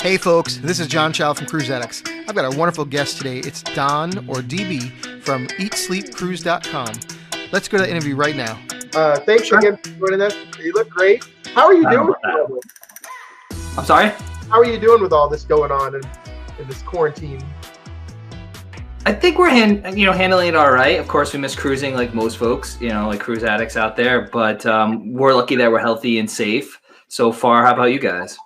Hey folks, this is John Chow from Cruise Addicts. I've got a wonderful guest today. It's Don, or DB, from EatSleepCruise.com. Let's go to the interview right now. Thanks again for joining us. You look great. How are you doing? I'm sorry? How are you doing with all this going on in this quarantine? I think we're handling it all right. Of course, we miss cruising like most folks, like cruise addicts out there. But we're lucky that we're healthy and safe so far. How about you guys?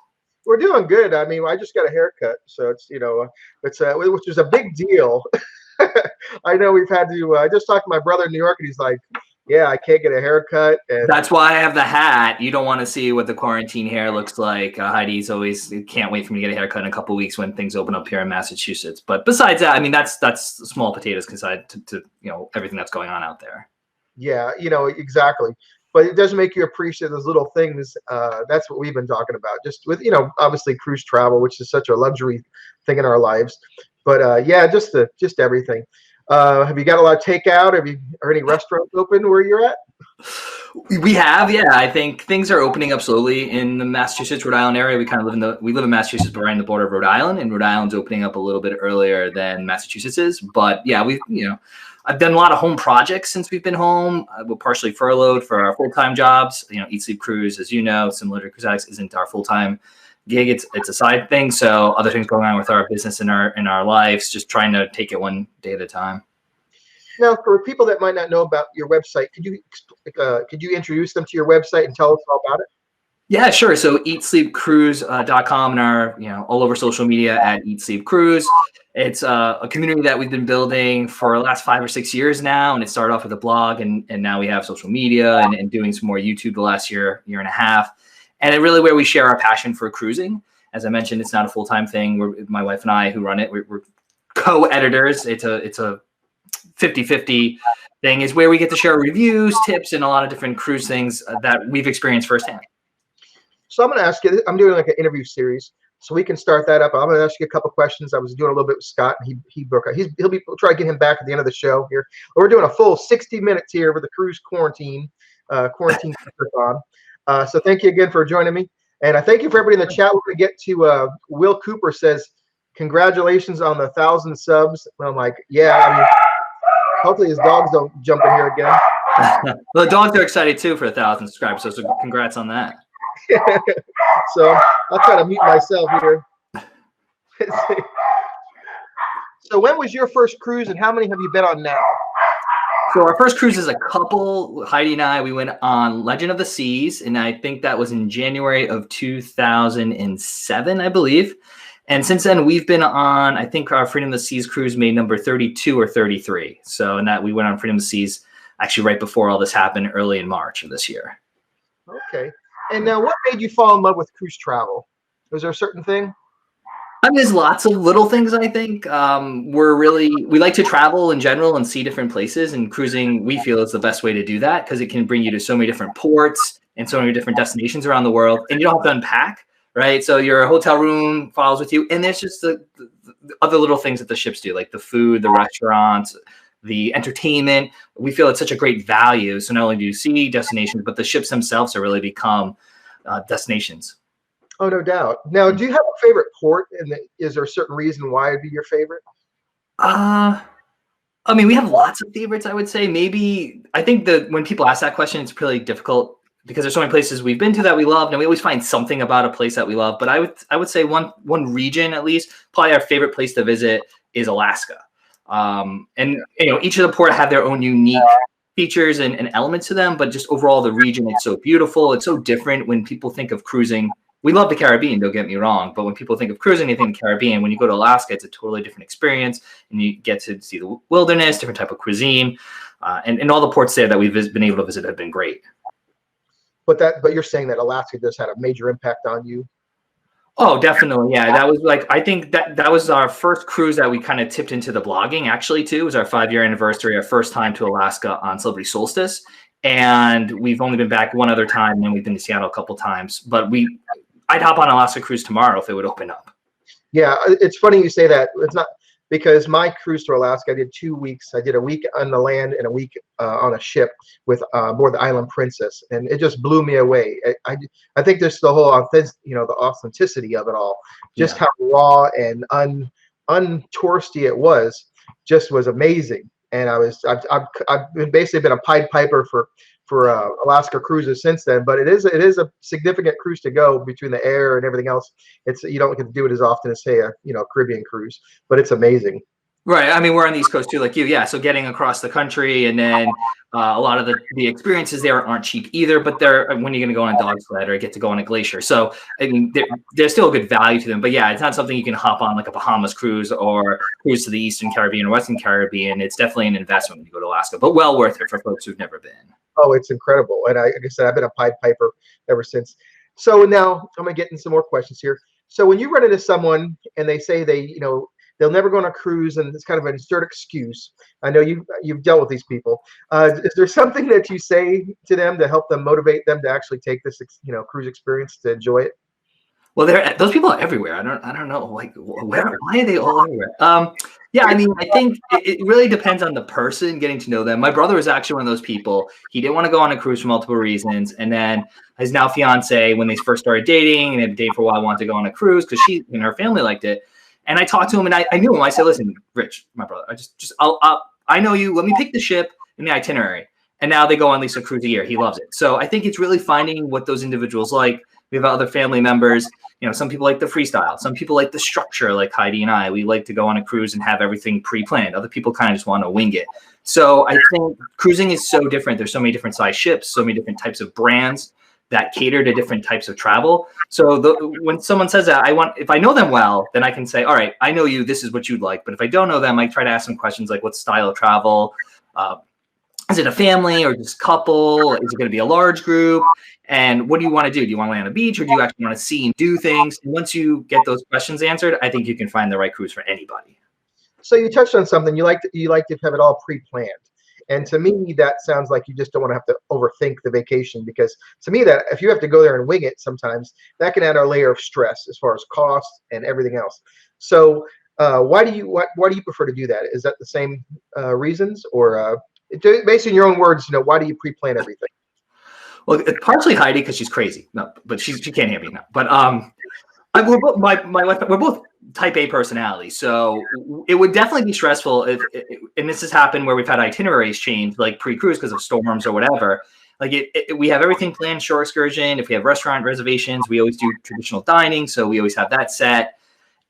We're doing good. I mean, I just got a haircut, so it's which is a big deal. I know we've had to. I just talked to my brother in New York, and he's like, "Yeah, I can't get a haircut." And that's why I have the hat. You don't want to see what the quarantine hair looks like. Heidi's always can't wait for me to get a haircut in a couple of weeks when things open up here in Massachusetts. But besides that, I mean, that's small potatoes compared to everything that's going on out there. Yeah, exactly. But it does make you appreciate those little things. That's what we've been talking about, just with, obviously cruise travel, which is such a luxury thing in our lives. But yeah, just everything. Have you got a lot of takeout? Are any restaurants open where you're at? We have, yeah. I think things are opening up slowly in the Massachusetts, Rhode Island area. We live in Massachusetts, but right on the border of Rhode Island, and Rhode Island's opening up a little bit earlier than Massachusetts is. But yeah, I've done a lot of home projects since we've been home. We're partially furloughed for our full-time jobs. Eat, Sleep, Cruise, as you know, similar to Cruise Addicts, isn't our full-time gig. It's a side thing. So other things going on with our business and our lives, just trying to take it one day at a time. Now, for people that might not know about your website, could you introduce them to your website and tell us all about it? Yeah, sure. So eatsleepcruise.com and our, all over social media at Eat Sleep Cruise. It's a community that we've been building for the last 5 or 6 years now. And it started off with a blog, and now we have social media and doing some more YouTube the last year and a half. And it really where we share our passion for cruising. As I mentioned, it's not a full-time thing. My wife and I who run it, we're co-editors. It's a 50-50 thing, is where we get to share reviews, tips, and a lot of different cruise things that we've experienced firsthand. So I'm going to ask you, I'm doing like an interview series, so we can start that up. I'm going to ask you a couple questions. I was doing a little bit with Scott, and he broke out. We'll try to get him back at the end of the show here. We're doing a full 60 minutes here with the cruise quarantine on. So thank you again for joining me. And I thank you for everybody in the chat. We're going to get to Will Cooper says, congratulations on the 1,000 subs. And I'm like, yeah, hopefully his dogs don't jump in here again. Well, the dogs are excited too for 1,000 subscribers, so congrats on that. So I'll try to mute myself here. So when was your first cruise, and how many have you been on now? So our first cruise is a couple. Heidi and I, we went on Legend of the Seas, and I think that was in January of 2007, I believe. And since then, we've been on, I think our Freedom of the Seas cruise made number 32 or 33. So in that, we went on Freedom of the Seas actually right before all this happened, early in March of this year. Okay. And now, what made you fall in love with cruise travel? Was there a certain thing? I mean, there's lots of little things, I think. We like to travel in general and see different places, and cruising, we feel, is the best way to do that because it can bring you to so many different ports and so many different destinations around the world, and you don't have to unpack, right? So your hotel room follows with you, and there's just the other little things that the ships do, like the food, the restaurants, the entertainment. We feel it's such a great value. So not only do you see destinations, but the ships themselves have really become destinations. Oh, no doubt. Now, do you have a favorite port? And is there a certain reason why it'd be your favorite? I mean, we have lots of favorites, I would say. Maybe, I think that when people ask that question, it's really difficult because there's so many places we've been to that we love, and we always find something about a place that we love. But I would say one region, at least, probably our favorite place to visit is Alaska. And each of the port have their own unique features and elements to them, but just overall the region, it's so beautiful. It's so different. When people think of cruising, we love the Caribbean, don't get me wrong, but when people think of cruising, they think Caribbean. When you go to Alaska, it's a totally different experience, and you get to see the wilderness, different type of cuisine, and all the ports there that we've been able to visit have been great. But you're saying that Alaska just had a major impact on you? Oh, definitely. Yeah. That was I think that was our first cruise that we kind of tipped into the blogging, actually, too. It was our 5-year anniversary, our first time to Alaska on Celebrity Solstice. And we've only been back one other time, and then we've been to Seattle a couple times. But I'd hop on an Alaska cruise tomorrow if it would open up. Yeah, it's funny you say that. It's not because my cruise to Alaska, I did 2 weeks. I did a week on the land and a week on a ship with aboard the Island Princess, and it just blew me away. I think there's the whole the authenticity of it all, just how raw and untouristy it was, just was amazing. And I've basically been a Pied Piper for Alaska cruises since then, but it is a significant cruise to go between the air and everything else. You don't get to do it as often as say a Caribbean cruise, but it's amazing. Right. I mean, we're on the East Coast too, like you. Yeah. So getting across the country, and then a lot of the experiences there aren't cheap either. But they're when you're going to go on a dog sled or get to go on a glacier. So I mean, there's still a good value to them. But yeah, it's not something you can hop on like a Bahamas cruise or cruise to the Eastern Caribbean or Western Caribbean. It's definitely an investment when you go to Alaska, but well worth it for folks who've never been. Oh, it's incredible. And like I said, I've been a Pied Piper ever since. So now I'm gonna get into some more questions here. So when you run into someone and they say they'll never go on a cruise, and it's kind of an absurd excuse. I know you've dealt with these people. Is there something that you say to them to help them motivate them to actually take this cruise experience to enjoy it? Well, those people are everywhere. I don't know, like why are they all everywhere? Yeah, I mean, I think it really depends on the person, getting to know them. My brother was actually one of those people. He didn't want to go on a cruise for multiple reasons, and then his now fiance, when they first started dating and they'd dated for a while, wanted to go on a cruise because she and her family liked it. And I talked to him, and I knew him. I said, "Listen, Rich, my brother, I know you. Let me pick the ship and the itinerary." And now they go on at least a cruise a year. He loves it. So I think it's really finding what those individuals like. We have other family members. Some people like the freestyle. Some people like the structure, like Heidi and I. We like to go on a cruise and have everything pre-planned. Other people kind of just want to wing it. So I think cruising is so different. There's so many different size ships, so many different types of brands that cater to different types of travel. So when someone says that, if I know them well, then I can say, all right, I know you, this is what you'd like. But if I don't know them, I try to ask some questions like, what style of travel? Is it a family or just couple? Is it going to be a large group? And what do you want to do? Do you want to land on the beach, or do you actually want to see and do things? And once you get those questions answered, I think you can find the right cruise for anybody. So you touched on something. You like to have it all pre-planned. And to me, that sounds like you just don't want to have to overthink the vacation, because to me, that if you have to go there and wing it, sometimes that can add a layer of stress as far as cost and everything else. So why do you prefer to do that? Is that the same reasons, or based on your own words, why do you pre-plan everything? Well, it's partially Heidi because she's crazy. No, but she can't hear me now. But we're both, my wife, we're both type A personalities, so it would definitely be stressful if and this has happened where we've had itineraries change, like pre-cruise because of storms or whatever. Like we have everything planned, shore excursion. If we have restaurant reservations, we always do traditional dining, so we always have that set.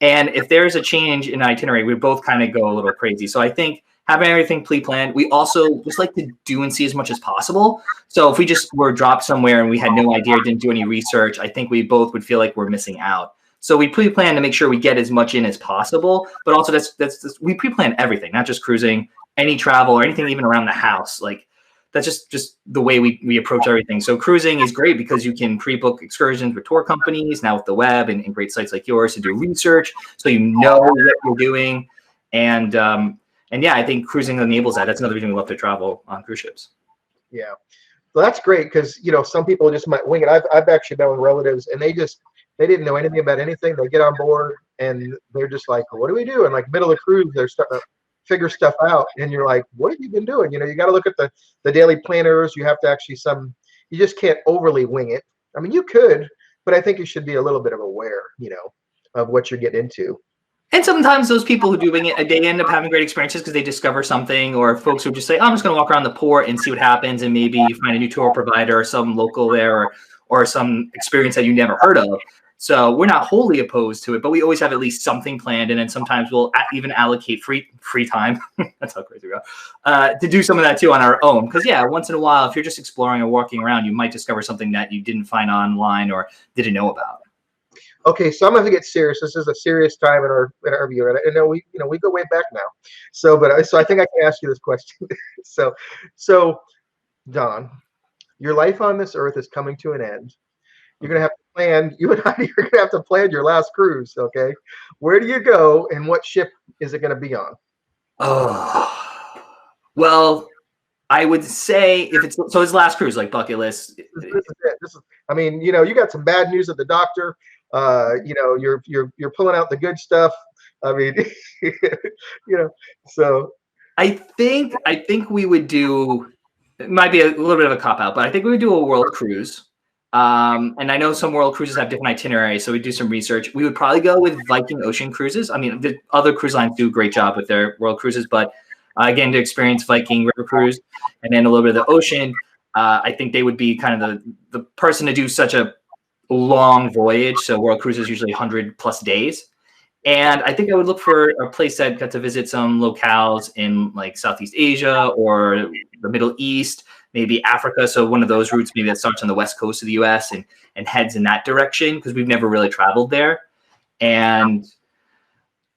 And if there's a change in itinerary, we both kind of go a little crazy. So I think having everything pre-planned, we also just like to do and see as much as possible. So if we just were dropped somewhere and we had no idea, didn't do any research, I think we both would feel like we're missing out. So we pre-plan to make sure we get as much in as possible, but also that's we pre-plan everything, not just cruising, any travel or anything even around the house. Like that's just the way we approach everything. So cruising is great because you can pre-book excursions with tour companies now with the web and great sites like yours to do research, so you know what you're doing. And yeah, I think cruising enables that. That's another reason we love to travel on cruise ships. Yeah, well, that's great because some people just might wing it. I've actually known relatives, and they didn't know anything about anything. They get on board and they're just like, "What do we do?" And like middle of the cruise, they're starting to figure stuff out, and you're like, "What have you been doing?" You got to look at the daily planners. You have to actually you just can't overly wing it. I mean, you could, but I think you should be a little bit of aware, of what you're getting into. And sometimes those people who do wing it, they end up having great experiences because they discover something, or folks who just say, "Oh, I'm just going to walk around the port and see what happens," and maybe you find a new tour provider or some local there, or some experience that you never heard of. So we're not wholly opposed to it, but we always have at least something planned, and then sometimes we'll even allocate free time. That's how crazy we are, to do some of that too on our own. Because yeah, once in a while, if you're just exploring or walking around, you might discover something that you didn't find online or didn't know about. Okay, so I'm going to get serious. This is a serious time in our interview, and I know we go way back now. So I think I can ask you this question. so Don, your life on this earth is coming to an end. You're going to have to plan. You and I are going to have to plan your last cruise. Okay, where do you go, and what ship is it going to be on? Oh, well, I would say if it's his last cruise, like bucket list. This is it. I mean, you got some bad news at the doctor. You're pulling out the good stuff. I mean, so I think we would do. It might be a little bit of a cop out, but I think we would do a world cruise. And I know some world cruises have different itineraries, so we do some research. We would probably go with Viking Ocean cruises. I mean, the other cruise lines do a great job with their world cruises, but again, to experience Viking River Cruise and then a little bit of the ocean, I think they would be kind of the person to do such a long voyage. So world cruise is usually 100+ days. And I think I would look for a place that got to visit some locales in like Southeast Asia or the Middle East, maybe Africa. So one of those routes, maybe that starts on the west coast of the US and heads in that direction because we've never really traveled there. And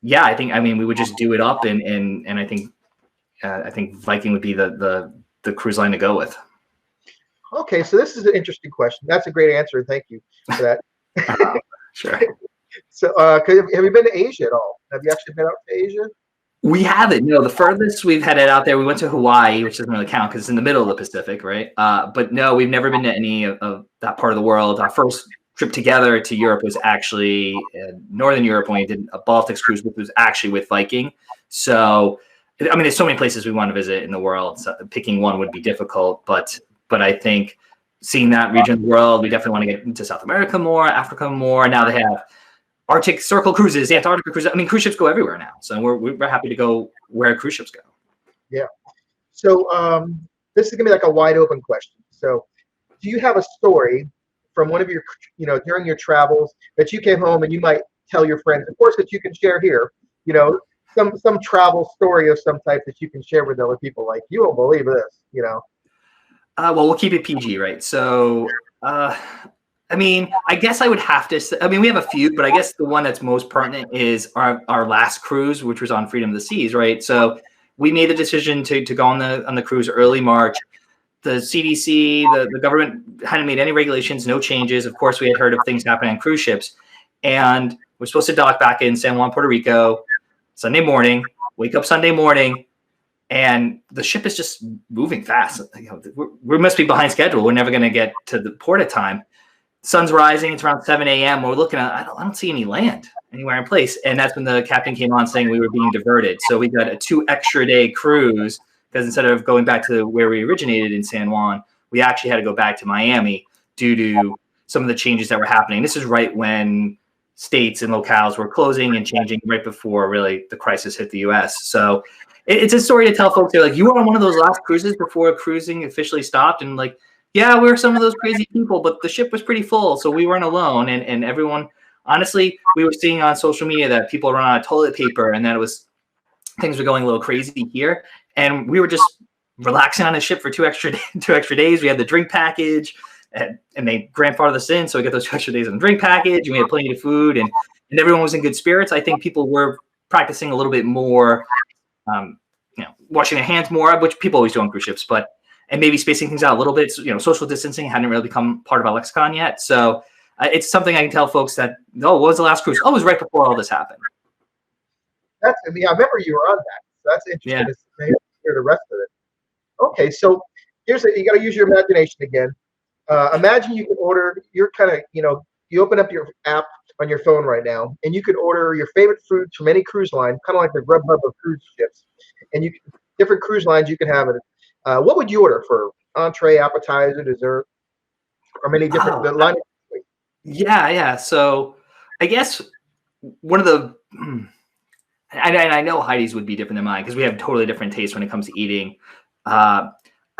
yeah, I mean, we would just do it up and I think Viking would be the cruise line to go with. okay, so this is an interesting question. That's a great answer. Thank you for that. Sure. So, have you been to Asia at all? Have you actually been out to Asia? We haven't. No, the furthest we've headed out there, we went to Hawaii, which doesn't really count because it's in the middle of the Pacific, right? But no, we've never been to any of that part of the world. Our first trip together to Europe was actually in Northern Europe when we did a Baltics cruise, which was actually with Viking. So, I mean, there's so many places we want to visit in the world. So picking one would be difficult, but I think seeing that region of the world, we definitely want to get into South America more, Africa more. Now they have Arctic Circle cruises, Antarctica cruises. I mean, cruise ships go everywhere now, so we're happy to go where cruise ships go. Yeah. So this is gonna be like a wide open question. So, do you have a story from one of your, during your travels that you came home and you might tell your friends, of course, that you can share here? Some travel story of some type that you can share with other people. Like, you won't believe this. Well, we'll keep it PG, right? So. I mean, I guess I would have to say, I mean, we have a few, but I guess the one that's most pertinent is our last cruise, which was on Freedom of the Seas, right? So we made the decision to go on the cruise early March. The CDC, the government hadn't made any regulations, no changes. Of course, we had heard of things happening on cruise ships. And we're supposed to dock back in San Juan, Puerto Rico, Sunday morning, wake up Sunday morning, and the ship is just moving fast. We must be behind schedule. We're never going to get to the port at time. Sun's rising. It's around 7 a.m. We're looking at, I don't see any land anywhere in place. And that's when the captain came on saying we were being diverted. So we got a 2 extra day cruise because instead of going back to where we originated in San Juan, we actually had to go back to Miami due to some of the changes that were happening. This is right when states and locales were closing and changing right before really the crisis hit the US. So it's a story to tell folks. They're like, you were on one of those last cruises before cruising officially stopped. And like, yeah, we were some of those crazy people, but the ship was pretty full, so we weren't alone. And everyone, honestly, we were seeing on social media that people run out of toilet paper and that things were going a little crazy here. And we were just relaxing on the ship for 2 extra days. We had the drink package and they grandfathered us in. So we got those 2 extra days on the drink package and we had plenty of food and everyone was in good spirits. I think people were practicing a little bit more, washing their hands more, which people always do on cruise ships, and maybe spacing things out a little bit. So, social distancing hadn't really become part of our lexicon yet. So it's something I can tell folks that, what was the last cruise? Oh, it was right before all this happened. I remember you were on that. So that's interesting to hear the rest of it. Okay, so you got to use your imagination again. Imagine you can order, you open up your app on your phone right now, and you could order your favorite foods from any cruise line, kind of like the Grubhub of cruise ships. And different cruise lines you can have it. What would you order for entree, appetizer, dessert, or many different line? Yeah. So I guess one of the, and I know Heidi's would be different than mine because we have totally different tastes when it comes to eating. I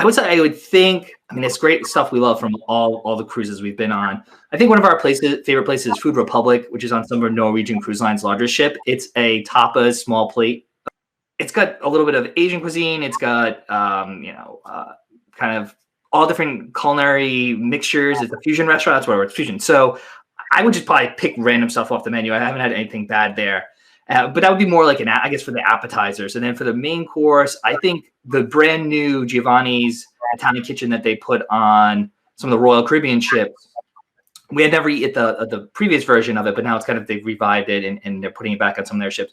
would think, it's great stuff we love from all the cruises we've been on. I think one of our favorite places is Food Republic, which is on some of Norwegian Cruise Line's largest ship. It's a tapas small plate. It's got a little bit of Asian cuisine. It's got, kind of all different culinary mixtures. It's a fusion restaurant. That's whatever, it's fusion. So I would just probably pick random stuff off the menu. I haven't had anything bad there. But that would be more like I guess for the appetizers. And then for the main course, I think the brand new Giovanni's Italian kitchen that they put on some of the Royal Caribbean ships, we had never eaten the previous version of it, but now it's kind of, they've revived it and they're putting it back on some of their ships.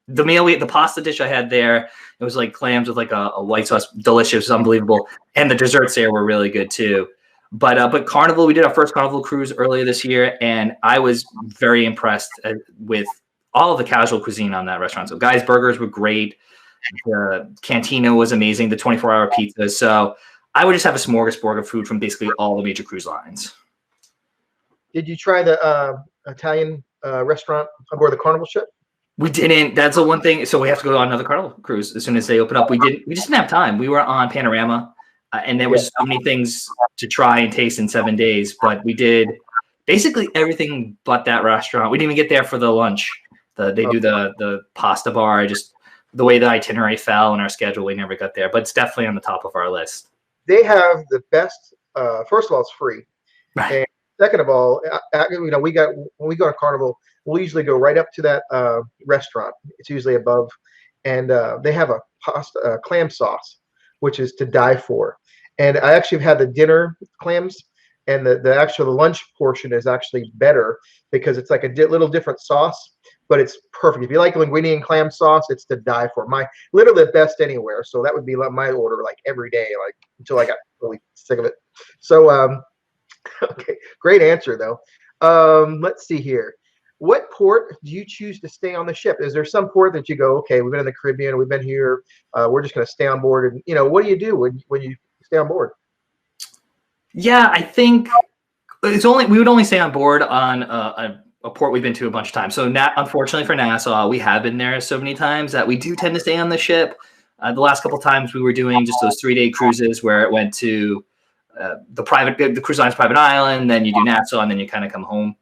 The pasta dish I had there, it was like clams with like a white sauce, delicious, unbelievable. And the desserts there were really good too. But Carnival, we did our first Carnival cruise earlier this year, and I was very impressed with all of the casual cuisine on that restaurant. So Guy's Burgers were great. The Cantina was amazing. The 24-hour pizza. So I would just have a smorgasbord of food from basically all the major cruise lines. Did you try the Italian restaurant aboard the Carnival ship? We didn't. That's the one thing. So we have to go on another Carnival cruise as soon as they open up. We didn't. We just didn't have time. We were on Panorama, and there was so many things to try and taste in 7 days. But we did basically everything but that restaurant. We didn't even get there for the lunch. They do the pasta bar. Just the way the itinerary fell in our schedule, we never got there. But it's definitely on the top of our list. They have the best. First of all, it's free. Right. And second of all, when we go to Carnival, we'll usually go right up to that restaurant. It's usually above, and they have a pasta clam sauce, which is to die for. And I actually have had the dinner clams, and the lunch portion is actually better because it's like a little different sauce, but it's perfect. If you like linguine and clam sauce, it's to die for. Literally the best anywhere. So that would be like my order, like every day, like until I got really sick of it. So okay, great answer though. Let's see here. What port do you choose to stay on the ship? Is there some port that you go, okay, we've been in the Caribbean, we've been here, we're just going to stay on board, and what do you do when you stay on board? Yeah, I think we would only stay on board on a port we've been to a bunch of times. So unfortunately for Nassau, we have been there so many times that we do tend to stay on the ship. The last couple of times we were doing just those 3-day cruises where it went to the cruise line's private island, then you do Nassau, and then you kind of come home.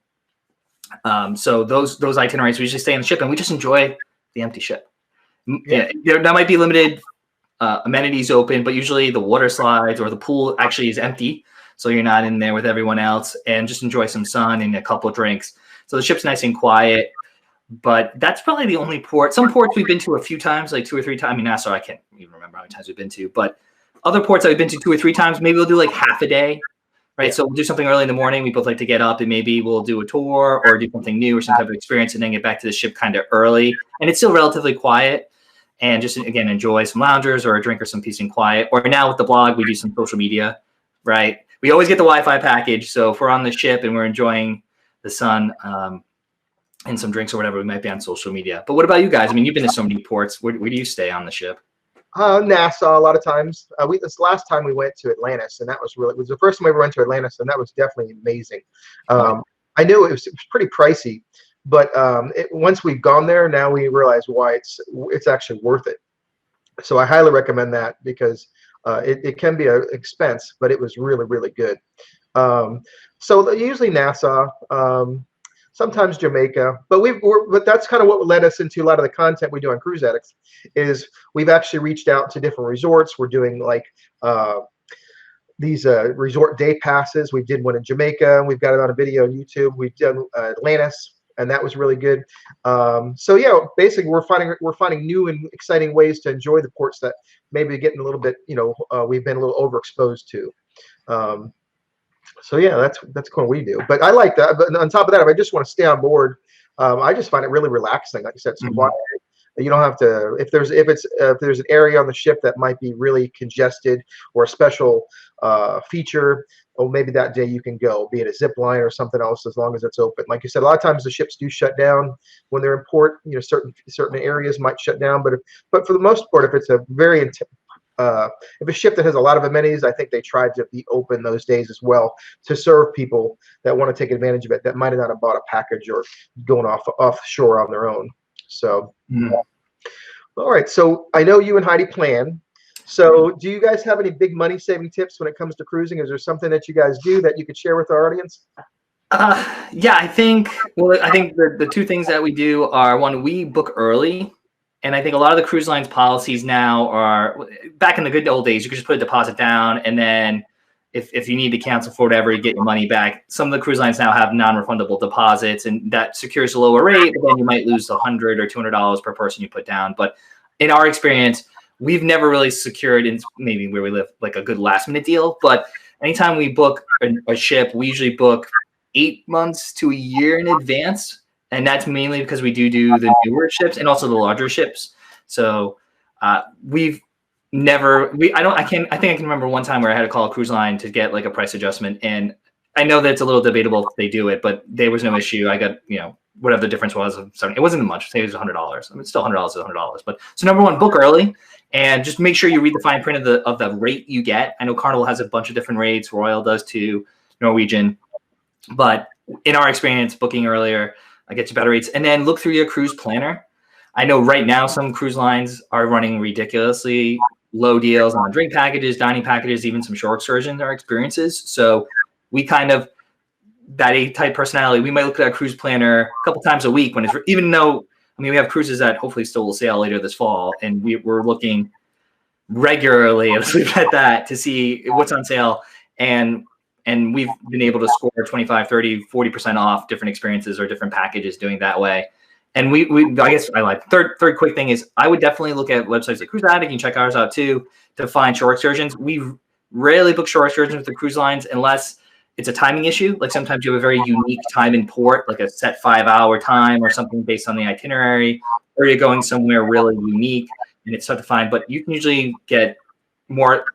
So those itineraries, we usually stay on the ship, and we just enjoy the empty ship. Yeah, that might be limited amenities open, but usually the water slides or the pool actually is empty, so you're not in there with everyone else, and just enjoy some sun and a couple of drinks. So the ship's nice and quiet, but that's probably the only port. Some ports we've been to a few times, like 2 or 3 times. I mean, Nassau, I can't even remember how many times we've been to, but other ports that we've been to 2 or 3 times, maybe we'll do like half a day. Right. So we'll do something early in the morning. We both like to get up, and maybe we'll do a tour or do something new or some type of experience, and then get back to the ship kind of early. And it's still relatively quiet, and just, again, enjoy some loungers or a drink or some peace and quiet. Or now with the blog, we do some social media, right? We always get the Wi-Fi package. So if we're on the ship and we're enjoying the sun and some drinks or whatever, we might be on social media. But what about you guys? I mean, you've been to so many ports. Where do you stay on the ship? Nassau a lot of times. This last time we went to Atlantis, and it was the first time we ever went to Atlantis, and that was definitely amazing. I knew it was pretty pricey, but once we've gone there, now we realize why it's actually worth it. So I highly recommend that because it can be an expense, but it was really, really good. So usually Nassau. Sometimes Jamaica, but that's kind of what led us into a lot of the content we do on Cruise Addicts. Is we've actually reached out to different resorts. We're doing like these resort day passes. We did one in Jamaica. We've got it on a video on YouTube. We've done Atlantis, and that was really good. So yeah, basically we're finding new and exciting ways to enjoy the ports that maybe getting a little bit, we've been a little overexposed to. So yeah, that's kind of what we do. But I like that. But on top of that, if I just want to stay on board, I just find it really relaxing. Like I said, it's quiet. You don't have to. If there's an area on the ship that might be really congested or a special feature, or maybe that day you can go, be it a zip line or something else, as long as it's open. Like you said, a lot of times the ships do shut down when they're in port. Certain areas might shut down, but for the most part, if it's a very if a ship that has a lot of amenities, I think they tried to be open those days as well to serve people that want to take advantage of it that might not have bought a package or going offshore on their own. So, all right. So I know you and Heidi plan. So do you guys have any big money saving tips when it comes to cruising? Is there something that you guys do that you could share with our audience? Yeah, I think the 2 things that we do are, one, we book early. And I think a lot of the cruise lines policies now are, back in the good old days, you could just put a deposit down, and then if you need to cancel for whatever, you get your money back. Some of the cruise lines now have non-refundable deposits, and that secures a lower rate, but then you might lose $100 or $200 per person you put down. But in our experience, we've never really secured, in maybe where we live, like a good last-minute deal. But anytime we book a ship, we usually book 8 months to a year in advance. And that's mainly because we do the newer ships and also the larger ships. So we've never, I think I can remember one time where I had to call a cruise line to get like a price adjustment. And I know that it's a little debatable if they do it, but there was no issue. I got, whatever the difference was. It wasn't much. Say it was $100. I mean, still $100 is $100. But so number one, book early, and just make sure you read the fine print of the rate you get. I know Carnival has a bunch of different rates. Royal does too, Norwegian. But in our experience, booking earlier, I get you better rates. And then look through your cruise planner. I know right now some cruise lines are running ridiculously low deals on drink packages, dining packages, even some shore excursions or experiences. So we kind of, that A-type personality, we might look at our cruise planner a couple times a week when it's, even though, we have cruises that hopefully still will sail later this fall, and we're looking regularly, let's leave it at that, to see what's on sale. And we've been able to score 25, 30, 40% off different experiences or different packages doing that way. And I guess I like third quick thing is I would definitely look at websites like Cruise Addict. You can check ours out too to find shore excursions. We rarely book shore excursions with the cruise lines unless it's a timing issue. Like sometimes you have a very unique time in port, like a set 5-hour time or something based on the itinerary, or you're going somewhere really unique and it's tough to find. But you can usually get more,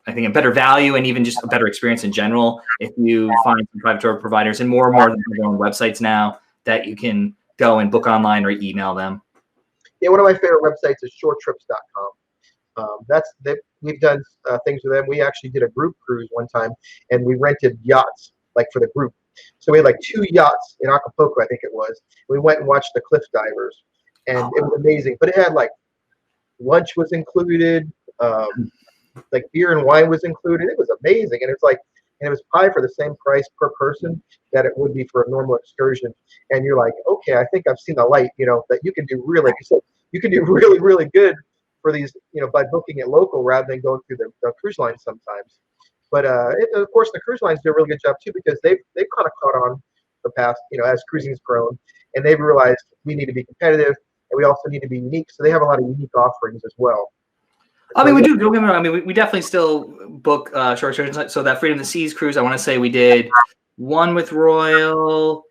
I think, a better value and even just a better experience in general if you find some private tour providers, and more of their own websites now that you can go and book online or email them. Yeah, one of my favorite websites is shoretrips.com. We've done things with them. We actually did a group cruise one time, and we rented yachts like for the group. So we had like 2 yachts in Acapulco, I think it was. We went and watched the cliff divers, and it was amazing. But it had like lunch was included, like beer and wine was included. It was amazing, and it was probably for the same price per person that it would be for a normal excursion. And you're like, okay, I think I've seen the light. That you can do really, like you said, you can do really, really good for these, by booking it local rather than going through the cruise lines sometimes. But of course, the cruise lines do a really good job too, because they've kind of caught on the past, as cruising's grown, and they've realized we need to be competitive and we also need to be unique. So they have a lot of unique offerings as well. We do. Don't get me wrong. We definitely still book short excursions. So that Freedom of the Seas cruise, I want to say we did one with Royal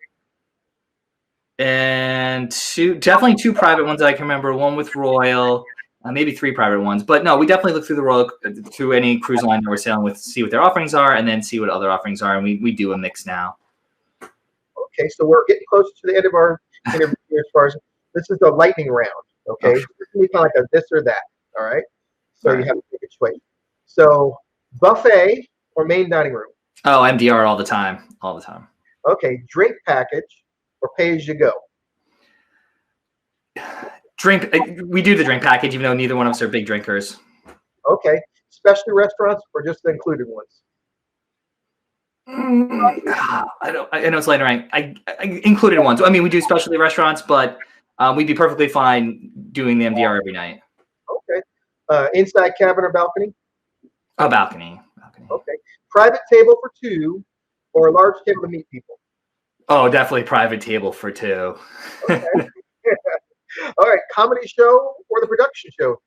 and definitely 2 private ones that I can remember. One with Royal. Maybe 3 private ones, but no, we definitely look through any cruise line that we're sailing with, see what their offerings are, and then see what other offerings are, and we do a mix now. Okay, so we're getting close to the end of our interview as far as this is the lightning round. Okay, It's going to be kind of like a this or that. All right, so you have to take a choice. So buffet or main dining room? Oh, MDR all the time. Okay, drink package or pay as you go? We do the drink package, even though neither one of us are big drinkers. Okay. Specialty restaurants or just the included ones? I know it's later. I included ones. We do specialty restaurants, but we'd be perfectly fine doing the MDR every night. Okay. Inside cabin or balcony? A balcony. Okay. Private table for 2 or a large table to meet people? Oh, definitely private table for 2. Okay. All right, comedy show or the production show?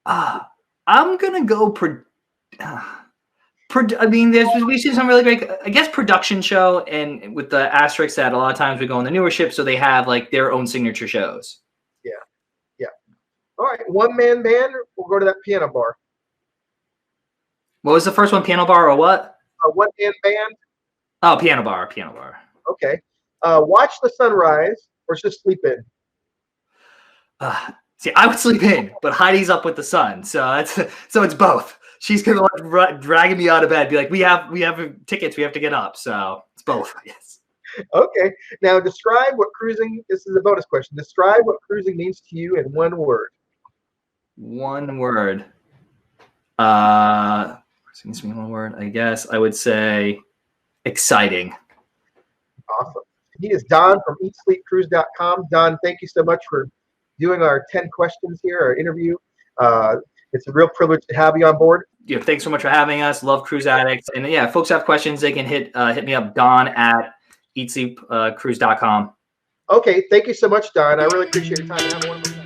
I'm gonna go. We've seen some really great, I guess, production show, and with the asterisk that a lot of times we go on the newer ship, so they have like their own signature shows. Yeah. All right, one-man band. We'll go to that piano bar. What was the first one? Piano bar or what? A one-man band. Oh, piano bar. Okay. Watch the sunrise or just sleep in? See, I would sleep in, but Heidi's up with the sun, so it's both. She's gonna like dragging me out of bed, be like, "We have tickets, we have to get up." So it's both, I guess. Okay. Now describe what cruising. This is a bonus question. Describe what cruising means to you in one word. One word. Seems to me one word. I guess I would say exciting. Awesome. He is Don from EatSleepCruise.com. Don, thank you so much for doing our 10 questions here, our interview. It's a real privilege to have you on board. Yeah, thanks so much for having us. Love Cruise Addicts. And yeah, if folks have questions, they can hit me up, Don at EatSleepCruise.com. Okay, thank you so much, Don. I really appreciate your time and have a wonderful